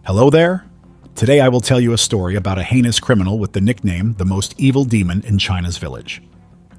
Hello there! Today I will tell you a story about a heinous criminal with the nickname the most evil demon in China's village.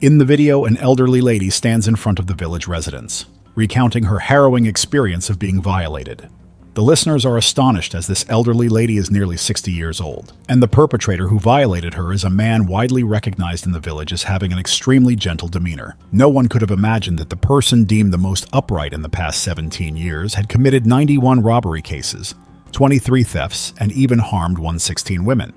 In the video, an elderly lady stands in front of the village residents, recounting her harrowing experience of being violated. The listeners are astonished as this elderly lady is nearly 60 years old, and the perpetrator who violated her is a man widely recognized in the village as having an extremely gentle demeanor. No one could have imagined that the person deemed the most upright in the past 17 years had committed 91 robbery cases, 23 thefts, and even harmed 116 women.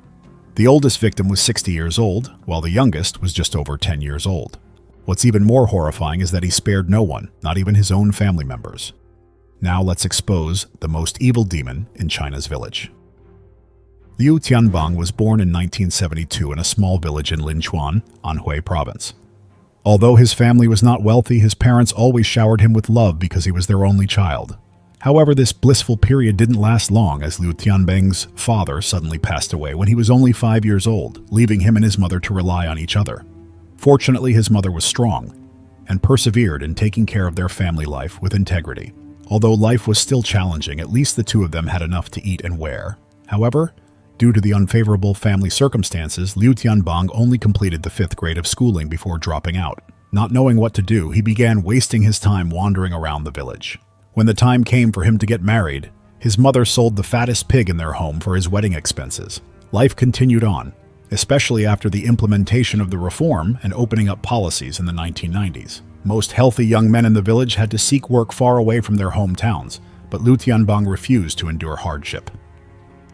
The oldest victim was 60 years old, while the youngest was just over 10 years old. What's even more horrifying is that he spared no one, not even his own family members. Now let's expose the most evil demon in China's village. Luan Bang was born in 1972 in a small village in Linchuan, Anhui Province. Although his family was not wealthy, his parents always showered him with love because he was their only child. However, this blissful period didn't last long as Luan Bang's father suddenly passed away when he was only 5 years old, leaving him and his mother to rely on each other. Fortunately, his mother was strong and persevered in taking care of their family life with integrity. Although life was still challenging, at least the two of them had enough to eat and wear. However, due to the unfavorable family circumstances, Luan Bang only completed the 5th grade of schooling before dropping out. Not knowing what to do, he began wasting his time wandering around the village. When the time came for him to get married, his mother sold the fattest pig in their home for his wedding expenses. Life continued on, especially after the implementation of the reform and opening up policies in the 1990s. Most healthy young men in the village had to seek work far away from their hometowns, but Luan Bang refused to endure hardship.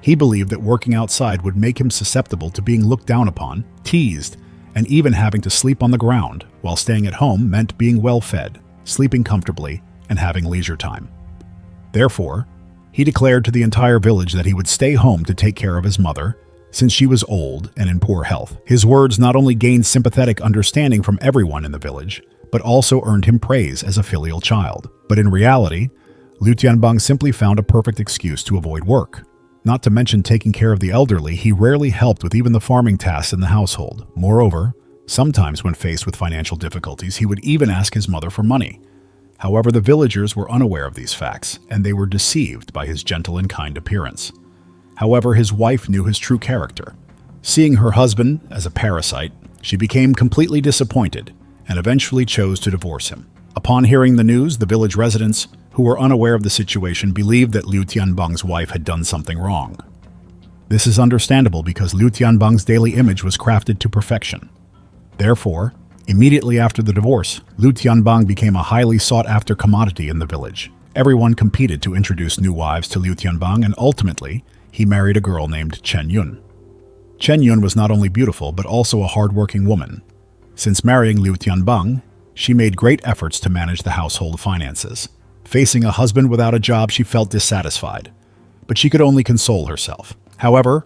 He believed that working outside would make him susceptible to being looked down upon, teased, and even having to sleep on the ground, while staying at home meant being well-fed, sleeping comfortably, and having leisure time. Therefore, he declared to the entire village that he would stay home to take care of his mother, since she was old and in poor health. His words not only gained sympathetic understanding from everyone in the village, but also earned him praise as a filial child. But in reality, Luan Bang simply found a perfect excuse to avoid work. Not to mention taking care of the elderly, he rarely helped with even the farming tasks in the household. Moreover, sometimes when faced with financial difficulties, he would even ask his mother for money. However, the villagers were unaware of these facts, and they were deceived by his gentle and kind appearance. However, his wife knew his true character. Seeing her husband as a parasite, she became completely disappointed and eventually chose to divorce him. Upon hearing the news, the village residents, who were unaware of the situation, believed that Luan Bang's wife had done something wrong. This is understandable because Luan Bang's daily image was crafted to perfection. Therefore, immediately after the divorce, Luan Bang became a highly sought-after commodity in the village. Everyone competed to introduce new wives to Luan Bang, and ultimately, he married a girl named Chen Yun. Chen Yun was not only beautiful, but also a hard-working woman. Since marrying Luan Bang, she made great efforts to manage the household finances. Facing a husband without a job, she felt dissatisfied, but she could only console herself. However,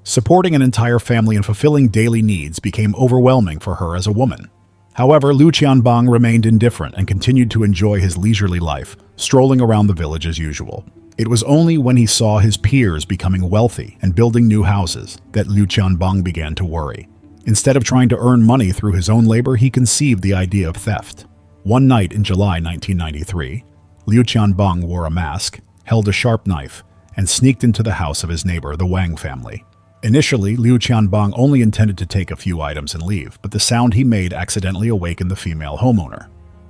supporting an entire family and fulfilling daily needs became overwhelming for her as a woman. However, Luan Bang remained indifferent and continued to enjoy his leisurely life, strolling around the village as usual. It was only when he saw his peers becoming wealthy and building new houses that Luan Bang began to worry. Instead of trying to earn money through his own labor, he conceived the idea of theft. One night in July 1993, Luan Bang wore a mask, held a sharp knife, and sneaked into the house of his neighbor, the Wang family. Initially, Luan Bang only intended to take a few items and leave, but the sound he made accidentally awakened the female homeowner.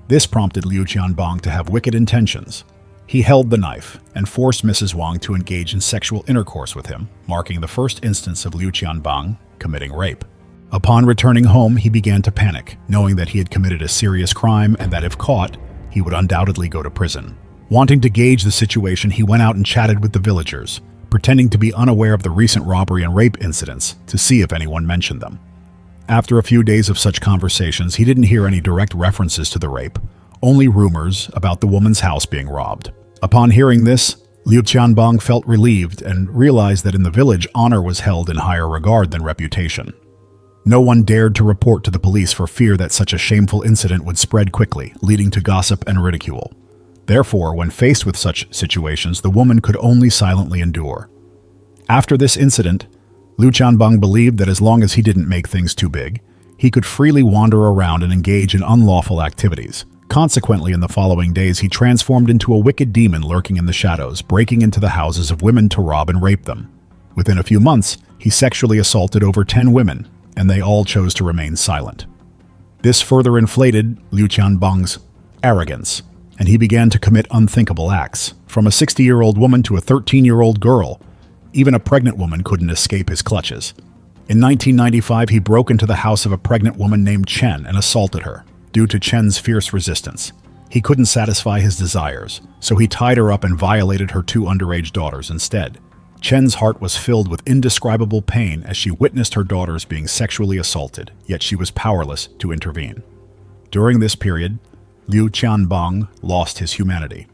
This prompted Luan Bang to have wicked intentions. He held the knife and forced Mrs. Wang to engage in sexual intercourse with him, marking the first instance of Luan Bang committing rape. Upon returning home, he began to panic, knowing that he had committed a serious crime and that if caught, he would undoubtedly go to prison. Wanting to gauge the situation, he went out and chatted with the villagers, pretending to be unaware of the recent robbery and rape incidents to see if anyone mentioned them. After a few days of such conversations, he didn't hear any direct references to the rape, only rumors about the woman's house being robbed. Upon hearing this, Luan Bang felt relieved and realized that in the village, honor was held in higher regard than reputation. No one dared to report to the police for fear that such a shameful incident would spread quickly, leading to gossip and ridicule. Therefore, when faced with such situations, the woman could only silently endure. After this incident, Luan Bang believed that as long as he didn't make things too big, he could freely wander around and engage in unlawful activities, Consequently, in the following days, he transformed into a wicked demon lurking in the shadows, breaking into the houses of women to rob and rape them. Within a few months, he sexually assaulted over 10 women, and they all chose to remain silent. This further inflated Luan Bang's arrogance, and he began to commit unthinkable acts. From a 60-year-old woman to a 13-year-old girl, even a pregnant woman couldn't escape his clutches. In 1995, he broke into the house of a pregnant woman named Chen and assaulted her. Due to Chen's fierce resistance, he couldn't satisfy his desires, so he tied her up and violated her 2 underage daughters instead. Chen's heart was filled with indescribable pain as she witnessed her daughters being sexually assaulted, yet she was powerless to intervene. During this period, Luan Bang lost his humanity.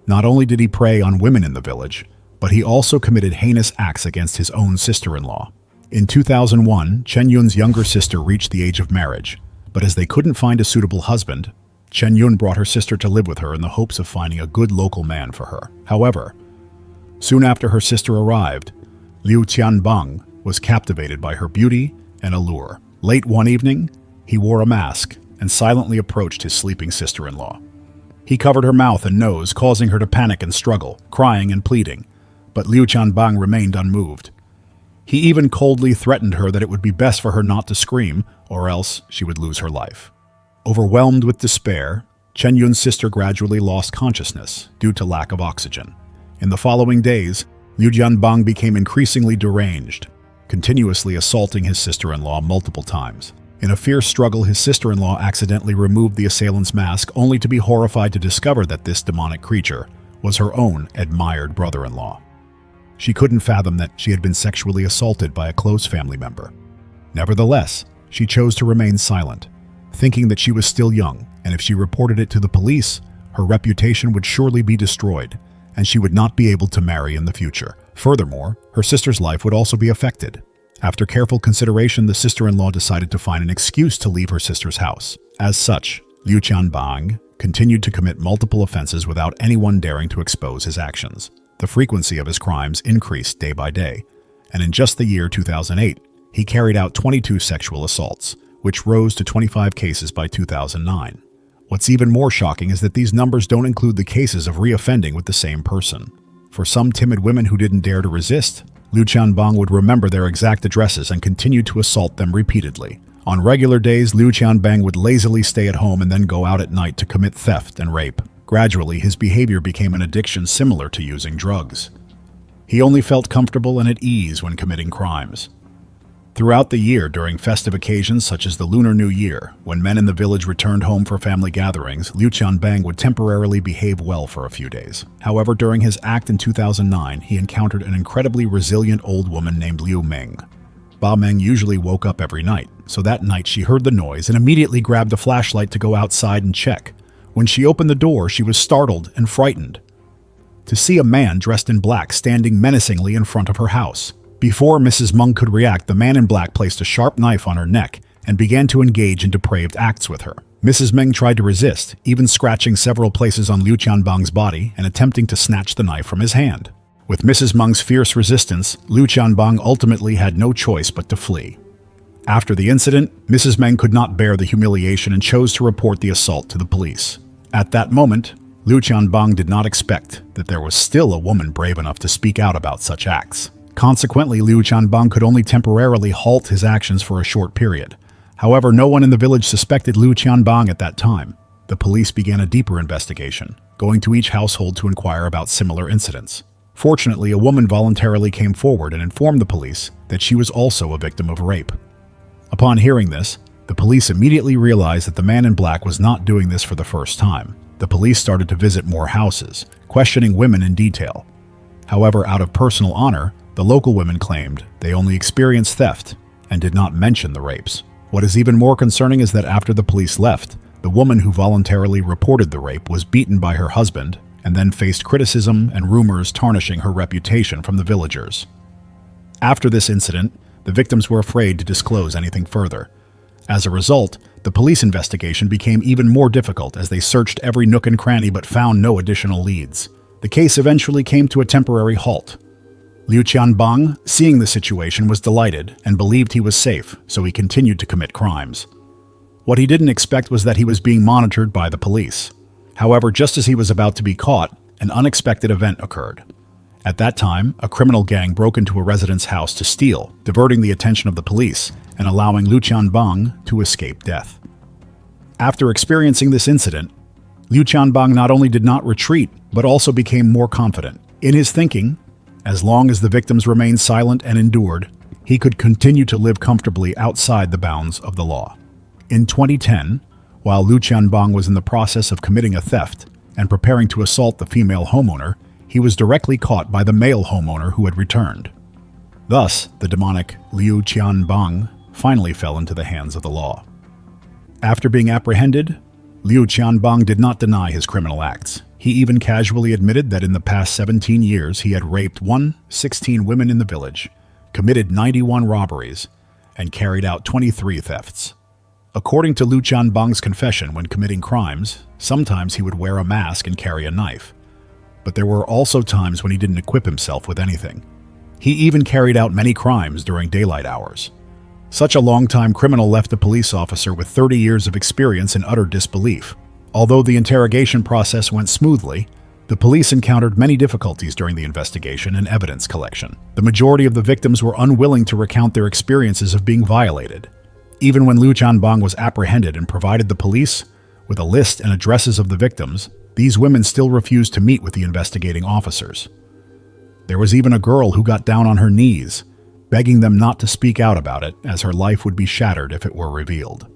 Not only did he prey on women in the village, but he also committed heinous acts against his own sister-in-law. In 2001, Chen Yun's younger sister reached the age of marriage, but as they couldn't find a suitable husband, Chen Yun brought her sister to live with her in the hopes of finding a good local man for her. However, soon after her sister arrived, Luan Bang was captivated by her beauty and allure. Late one evening, he wore a mask and silently approached his sleeping sister-in-law. He covered her mouth and nose, causing her to panic and struggle, crying and pleading, but Luan Bang remained unmoved. He even coldly threatened her that it would be best for her not to scream, or else she would lose her life. Overwhelmed with despair, Chen Yun's sister gradually lost consciousness due to lack of oxygen. In the following days, Luan Bang became increasingly deranged, continuously assaulting his sister-in-law multiple times. In a fierce struggle, his sister-in-law accidentally removed the assailant's mask, only to be horrified to discover that this demonic creature was her own admired brother-in-law. She couldn't fathom that she had been sexually assaulted by a close family member. Nevertheless, she chose to remain silent, thinking that she was still young, and if she reported it to the police, her reputation would surely be destroyed, and she would not be able to marry in the future. Furthermore, her sister's life would also be affected. After careful consideration, the sister-in-law decided to find an excuse to leave her sister's house. As such, Luan Bang continued to commit multiple offenses without anyone daring to expose his actions. The frequency of his crimes increased day by day, and in just the year 2008, he carried out 22 sexual assaults, which rose to 25 cases by 2009. What's even more shocking is that these numbers don't include the cases of reoffending with the same person. For some timid women who didn't dare to resist, Luan Bang would remember their exact addresses and continue to assault them repeatedly. On regular days, Luan Bang would lazily stay at home and then go out at night to commit theft and rape. Gradually, his behavior became an addiction similar to using drugs. He only felt comfortable and at ease when committing crimes. Throughout the year, during festive occasions such as the Lunar New Year, when men in the village returned home for family gatherings, Luan Bang would temporarily behave well for a few days. However, during his act in 2009, he encountered an incredibly resilient old woman named Liu Ming. Ba Meng usually woke up every night, so that night she heard the noise and immediately grabbed a flashlight to go outside and check. When she opened the door, she was startled and frightened to see a man dressed in black standing menacingly in front of her house. Before Mrs. Meng could react, the man in black placed a sharp knife on her neck and began to engage in depraved acts with her. Mrs. Meng tried to resist, even scratching several places on Luan Bang's body and attempting to snatch the knife from his hand. With Mrs. Meng's fierce resistance, Luan Bang ultimately had no choice but to flee. After the incident, Mrs. Meng could not bear the humiliation and chose to report the assault to the police. At that moment, Luan Bang did not expect that there was still a woman brave enough to speak out about such acts. Consequently, Luan Bang could only temporarily halt his actions for a short period. However, no one in the village suspected Luan Bang at that time. The police began a deeper investigation, going to each household to inquire about similar incidents. Fortunately, a woman voluntarily came forward and informed the police that she was also a victim of rape. Upon hearing this, the police immediately realized that the man in black was not doing this for the first time. The police started to visit more houses, questioning women in detail. However, out of personal honor, the local women claimed they only experienced theft and did not mention the rapes. What is even more concerning is that after the police left, the woman who voluntarily reported the rape was beaten by her husband and then faced criticism and rumors tarnishing her reputation from the villagers. After this incident, the victims were afraid to disclose anything further. As a result, the police investigation became even more difficult as they searched every nook and cranny but found no additional leads. The case eventually came to a temporary halt. Luan Bang, seeing the situation, was delighted and believed he was safe, so he continued to commit crimes. What he didn't expect was that he was being monitored by the police. However, just as he was about to be caught, an unexpected event occurred. At that time, a criminal gang broke into a resident's house to steal, diverting the attention of the police and allowing Luan Bang to escape death. After experiencing this incident, Luan Bang not only did not retreat, but also became more confident. In his thinking, as long as the victims remained silent and endured, he could continue to live comfortably outside the bounds of the law. In 2010, while Luan Bang was in the process of committing a theft and preparing to assault the female homeowner, he was directly caught by the male homeowner who had returned. Thus, the demonic Luan Bang finally fell into the hands of the law. After being apprehended, Luan Bang did not deny his criminal acts. He even casually admitted that in the past 17 years he had raped 16 women in the village, committed 91 robberies, and carried out 23 thefts. According to Luan Bang's confession, when committing crimes, sometimes he would wear a mask and carry a knife. But there were also times when he didn't equip himself with anything. He even carried out many crimes during daylight hours. Such a long-time criminal left a police officer with 30 years of experience in utter disbelief. Although the interrogation process went smoothly, the police encountered many difficulties during the investigation and evidence collection. The majority of the victims were unwilling to recount their experiences of being violated. Even when Luan Bang was apprehended and provided the police with a list and addresses of the victims, these women still refused to meet with the investigating officers. There was even a girl who got down on her knees, begging them not to speak out about it, as her life would be shattered if it were revealed.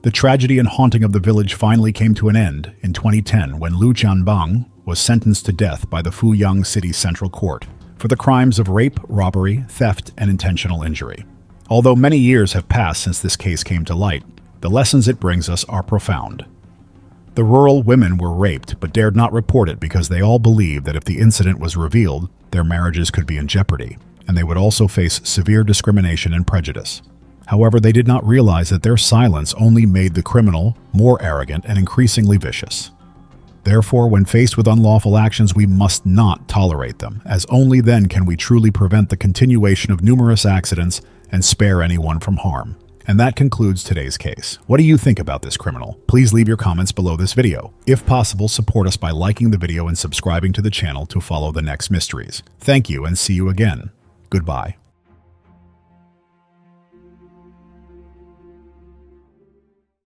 The tragedy and haunting of the village finally came to an end in 2010 when Luan Bang was sentenced to death by the Fuyang City Central Court for the crimes of rape, robbery, theft, and intentional injury. Although many years have passed since this case came to light, the lessons it brings us are profound. The rural women were raped but dared not report it because they all believed that if the incident was revealed, their marriages could be in jeopardy, and they would also face severe discrimination and prejudice. However, they did not realize that their silence only made the criminal more arrogant and increasingly vicious. Therefore, when faced with unlawful actions, we must not tolerate them, as only then can we truly prevent the continuation of numerous accidents and spare anyone from harm. And that concludes today's case. What do you think about this criminal? Please leave your comments below this video. If possible, support us by liking the video and subscribing to the channel to follow the next mysteries. Thank you and see you again. Goodbye.